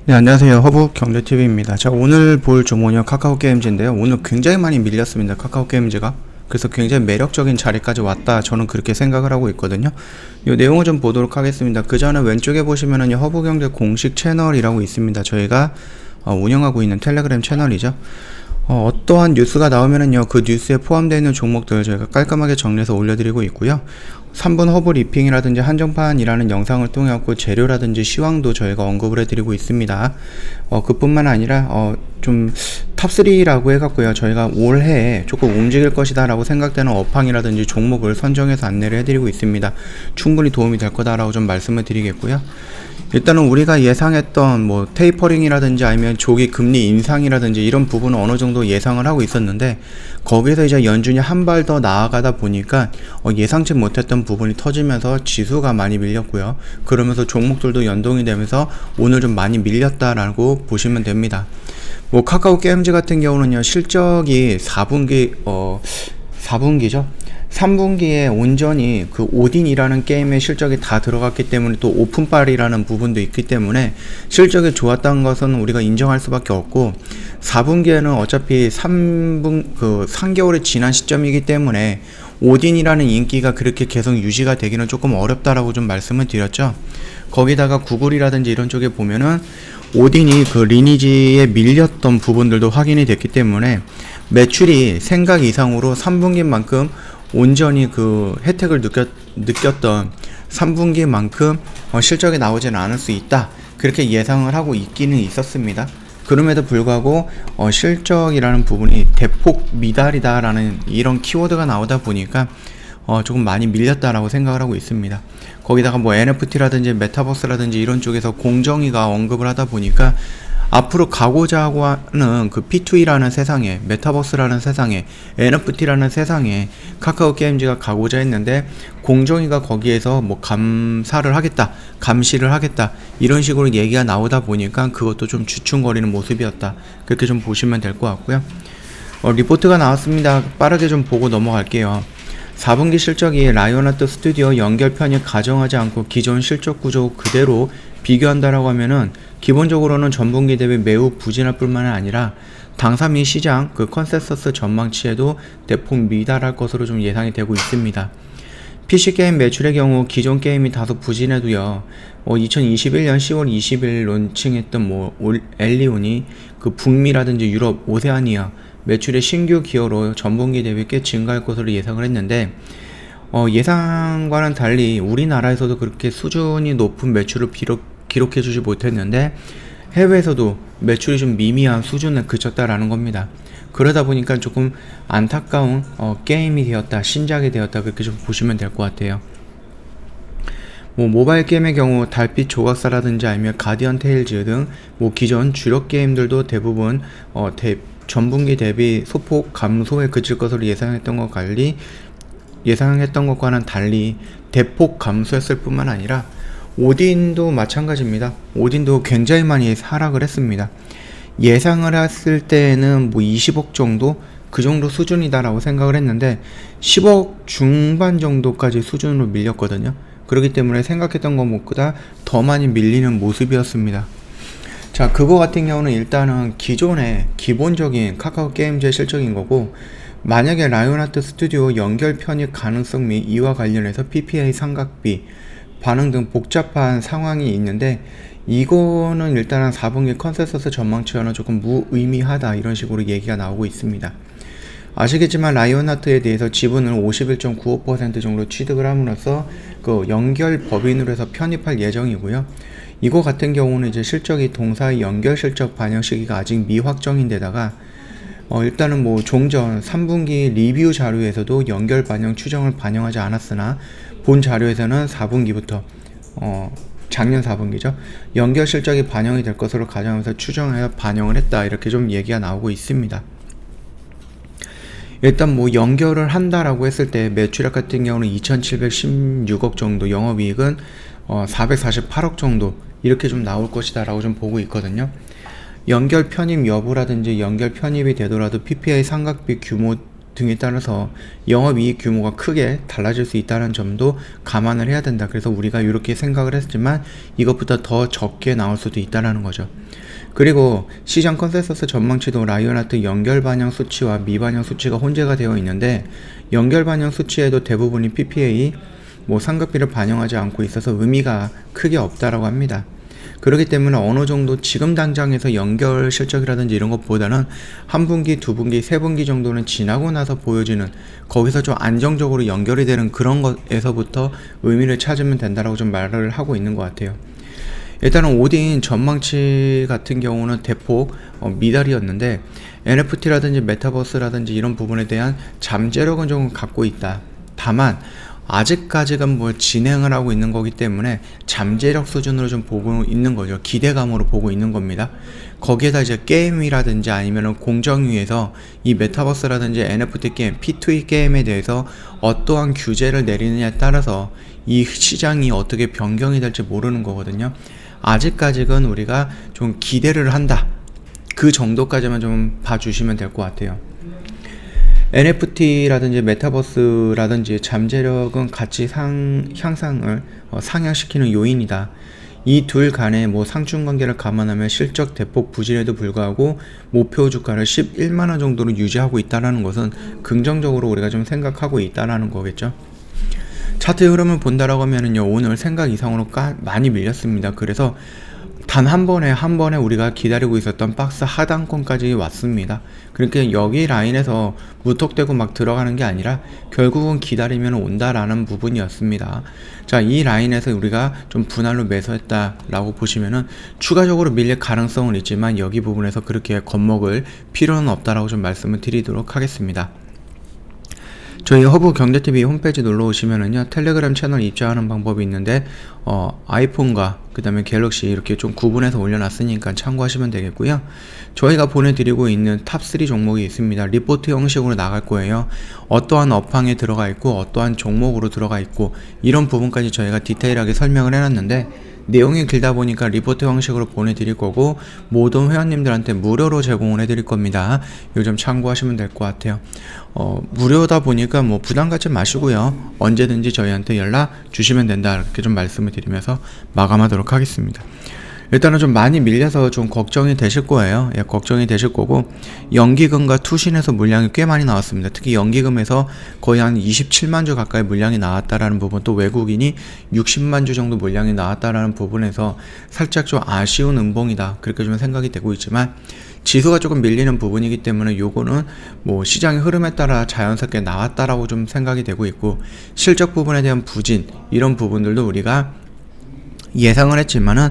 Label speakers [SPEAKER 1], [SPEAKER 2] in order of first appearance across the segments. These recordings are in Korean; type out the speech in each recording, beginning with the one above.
[SPEAKER 1] 네, 안녕하세요. 허브 경제TV입니다. 자, 오늘 볼 종목은 카카오게임즈인데요. 오늘 굉장히 많이 밀렸습니다. 카카오게임즈가. 그래서 굉장히 매력적인 자리까지 왔다. 저는 그렇게 생각을 하고 있거든요. 이 내용을 좀 보도록 하겠습니다. 그 전에 왼쪽에 보시면은 허브경제 공식 채널이라고 있습니다. 저희가 운영하고 있는 텔레그램 채널이죠. 어떠한 뉴스가 나오면은요, 그 뉴스에 포함되어 있는 종목들 저희가 깔끔하게 정리해서 올려드리고 있고요. 3분 허브 리핑이라든지 한정판이라는 영상을 통해 갖고 재료라든지 시황도 저희가 언급을 해드리고 있습니다. 그뿐만 아니라 좀 탑3라고 해갖고요, 저희가 올해 조금 움직일 것이다 라고 생각되는 업황이라든지 종목을 선정해서 안내를 해드리고 있습니다. 충분히 도움이 될 거다라고 좀 말씀을 드리겠고요. 일단은 우리가 예상했던 뭐 테이퍼링이라든지 아니면 조기 금리 인상이라든지 이런 부분은 어느 정도 예상을 하고 있었는데, 거기서 이제 연준이 한 발 더 나아가다 보니까 예상치 못했던 부분이 터지면서 지수가 많이 밀렸고요. 그러면서 종목들도 연동이 되면서 오늘 좀 많이 밀렸다라고 보시면 됩니다. 뭐 카카오 게임즈 같은 경우는요, 실적이 4분기죠. 3분기에 온전히 그 오딘이라는 게임의 실적이 다 들어갔기 때문에 또 오픈빨이라는 부분도 있기 때문에 실적이 좋았다는 것은 우리가 인정할 수밖에 없고, 4분기에는 어차피 3개월이 지난 시점이기 때문에 오딘이라는 인기가 그렇게 계속 유지가 되기는 조금 어렵다라고 좀 말씀을 드렸죠. 거기다가 구글이라든지 이런 쪽에 보면은 오딘이 그 리니지에 밀렸던 부분들도 확인이 됐기 때문에 매출이 생각 이상으로 3분기만큼 온전히 그 혜택을 느꼈던 3분기만큼 실적이 나오지는 않을 수 있다, 그렇게 예상을 하고 있기는 있었습니다. 그럼에도 불구하고 실적이라는 부분이 대폭 미달이다라는 이런 키워드가 나오다 보니까 조금 많이 밀렸다라고 생각을 하고 있습니다. 거기다가 뭐 NFT라든지 메타버스라든지 이런 쪽에서 공정위가 언급을 하다 보니까 앞으로 가고자 하고 하는 그 P2E라는 세상에, 메타버스라는 세상에, NFT라는 세상에 카카오 게임즈가 가고자 했는데, 공정위가 거기에서 뭐 감사를 하겠다, 감시를 하겠다, 이런 식으로 얘기가 나오다 보니까 그것도 좀 주춤거리는 모습이었다, 그렇게 좀 보시면 될 것 같고요. 리포트가 나왔습니다. 빠르게 좀 보고 넘어갈게요. 4분기 실적이 라이온하트 스튜디오 연결 편입 가정하지 않고 기존 실적 구조 그대로 비교한다라고 하면은 기본적으로는 전분기 대비 매우 부진할 뿐만 아니라 당사 및 시장 그 컨센서스 전망치에도 대폭 미달할 것으로 좀 예상이 되고 있습니다. PC게임 매출의 경우 기존 게임이 다소 부진해도요, 2021년 10월 20일 론칭했던 엘리온이 그 북미라든지 유럽, 오세아니아 매출의 신규 기여로 전분기 대비 꽤 증가할 것으로 예상을 했는데, 예상과는 달리 우리나라에서도 그렇게 수준이 높은 매출을 기록해주지 못했는데 해외에서도 매출이 좀 미미한 수준에 그쳤다라는 겁니다. 그러다 보니까 조금 안타까운 게임이 되었다, 신작이 되었다, 그렇게 좀 보시면 될 것 같아요. 모바일 게임의 경우 달빛 조각사라든지 아니면 가디언 테일즈 등 기존 주력 게임들도 대부분 전분기 대비 소폭 감소에 그칠 것으로 예상했던 것과는 달리 대폭 감소했을 뿐만 아니라 오딘도 마찬가지입니다. 오딘도 굉장히 많이 하락을 했습니다. 예상을 했을 때는 20억 정도? 그 정도 수준이다라고 생각을 했는데 10억 중반 정도까지 수준으로 밀렸거든요. 그렇기 때문에 생각했던 것보다 더 많이 밀리는 모습이었습니다. 자, 그거 같은 경우는 일단은 기존의 기본적인 카카오 게임즈의 실적인 거고, 만약에 라이온하트 스튜디오 연결 편입 가능성 및 이와 관련해서 PPA 삼각비 반응 등 복잡한 상황이 있는데, 이거는 일단은 4분기 컨센서스 전망치와는 조금 무의미하다, 이런 식으로 얘기가 나오고 있습니다. 아시겠지만 라이온하트에 대해서 지분을 51.95% 정도 취득을 함으로써 그 연결 법인으로 해서 편입할 예정이고요. 이거 같은 경우는 이제 실적이 동사의 연결 실적 반영 시기가 아직 미확정인데다가 일단은 종전 3분기 리뷰 자료에서도 연결 반영 추정을 반영하지 않았으나 본 자료에서는 4분기부터 작년 4분기죠. 연결 실적이 반영이 될 것으로 가정하면서 추정해서 반영을 했다, 이렇게 좀 얘기가 나오고 있습니다. 일단 연결을 한다라고 했을 때 매출액 같은 경우는 2716억 정도, 영업이익은 448억 정도, 이렇게 좀 나올 것이다 라고 좀 보고 있거든요. 연결 편입 여부라든지 연결 편입이 되더라도 PPA 삼각비 규모 등에 따라서 영업이익 규모가 크게 달라질 수 있다는 점도 감안을 해야 된다. 그래서 우리가 이렇게 생각을 했지만 이것보다 더 적게 나올 수도 있다는 거죠. 그리고 시장 컨센서스 전망치도 라이온하트 연결 반영 수치와 미반영 수치가 혼재가 되어 있는데, 연결 반영 수치에도 대부분이 PPA, 상각비를 반영하지 않고 있어서 의미가 크게 없다라고 합니다. 그렇기 때문에 어느 정도 지금 당장에서 연결 실적이라든지 이런 것보다는 한 분기, 두 분기, 세 분기 정도는 지나고 나서 보여지는, 거기서 좀 안정적으로 연결이 되는 그런 것에서부터 의미를 찾으면 된다라고 좀 말을 하고 있는 것 같아요. 일단은 오딘 전망치 같은 경우는 대폭 미달이었는데, NFT라든지 메타버스라든지 이런 부분에 대한 잠재력은 좀 갖고 있다. 다만 아직까지는 진행을 하고 있는 거기 때문에 잠재력 수준으로 좀 보고 있는 거죠. 기대감으로 보고 있는 겁니다. 거기에다 이제 게임이라든지 아니면은 공정위에서 이 메타버스라든지 NFT 게임, P2E 게임에 대해서 어떠한 규제를 내리느냐에 따라서 이 시장이 어떻게 변경이 될지 모르는 거거든요. 아직까지는 우리가 좀 기대를 한다. 그 정도까지만 좀 봐주시면 될 것 같아요. NFT라든지 메타버스라든지 잠재력은 같이 향상을 상향시키는 요인이다. 이 둘 간의 상충관계를 감안하면 실적 대폭 부진에도 불구하고 목표 주가를 11만원 정도로 유지하고 있다는 것은 긍정적으로 우리가 좀 생각하고 있다는 거겠죠. 차트 흐름을 본다라고 하면은요, 오늘 생각 이상으로 많이 밀렸습니다. 그래서 단 한 번에 우리가 기다리고 있었던 박스 하단권까지 왔습니다. 그러니까 여기 라인에서 무턱대고 막 들어가는 게 아니라 결국은 기다리면 온다라는 부분이었습니다. 자, 이 라인에서 우리가 좀 분할로 매수했다라고 보시면은 추가적으로 밀릴 가능성은 있지만 여기 부분에서 그렇게 겁먹을 필요는 없다라고 좀 말씀을 드리도록 하겠습니다. 저희 허브 경제TV 홈페이지 놀러 오시면은요, 텔레그램 채널 입장하는 방법이 있는데, 아이폰과 그 다음에 갤럭시 이렇게 좀 구분해서 올려놨으니까 참고하시면 되겠고요. 저희가 보내드리고 있는 탑3 종목이 있습니다. 리포트 형식으로 나갈 거예요. 어떠한 업황에 들어가 있고, 어떠한 종목으로 들어가 있고, 이런 부분까지 저희가 디테일하게 설명을 해놨는데, 내용이 길다 보니까 리포트 형식으로 보내드릴 거고, 모든 회원님들한테 무료로 제공을 해드릴 겁니다. 요즘 참고하시면 될 것 같아요. 무료다 보니까 부담 갖지 마시고요. 언제든지 저희한테 연락 주시면 된다. 이렇게 좀 말씀을 드리면서 마감하도록 하겠습니다. 일단은 좀 많이 밀려서 좀 걱정이 되실 거예요. 예, 걱정이 되실 거고, 연기금과 투신에서 물량이 꽤 많이 나왔습니다. 특히 연기금에서 거의 한 27만 주 가까이 물량이 나왔다라는 부분, 또 외국인이 60만 주 정도 물량이 나왔다라는 부분에서 살짝 좀 아쉬운 음봉이다, 그렇게 좀 생각이 되고 있지만, 지수가 조금 밀리는 부분이기 때문에 요거는 시장의 흐름에 따라 자연스럽게 나왔다라고 좀 생각이 되고 있고, 실적 부분에 대한 부진, 이런 부분들도 우리가 예상을 했지만은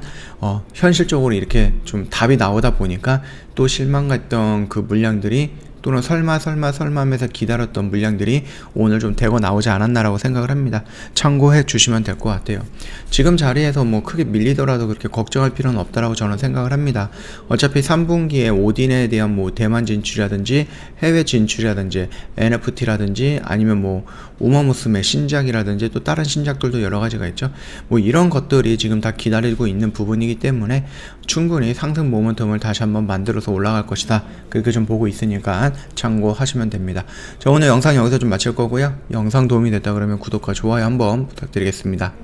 [SPEAKER 1] 현실적으로 이렇게 좀 답이 나오다 보니까 또 실망했던 그 물량들이, 또는 설마 하면서 기다렸던 물량들이 오늘 좀 대거 나오지 않았나라고 생각을 합니다. 참고해 주시면 될 것 같아요. 지금 자리에서 크게 밀리더라도 그렇게 걱정할 필요는 없다라고 저는 생각을 합니다. 어차피 3분기에 오딘에 대한 대만 진출이라든지 해외 진출이라든지 NFT라든지 아니면 우마무스메 신작이라든지 또 다른 신작들도 여러 가지가 있죠. 이런 것들이 지금 다 기다리고 있는 부분이기 때문에 충분히 상승 모멘텀을 다시 한번 만들어서 올라갈 것이다, 그렇게 좀 보고 있으니까 참고하시면 됩니다. 자, 오늘 영상 여기서 좀 마칠 거고요. 영상 도움이 됐다 그러면 구독과 좋아요 한번 부탁드리겠습니다.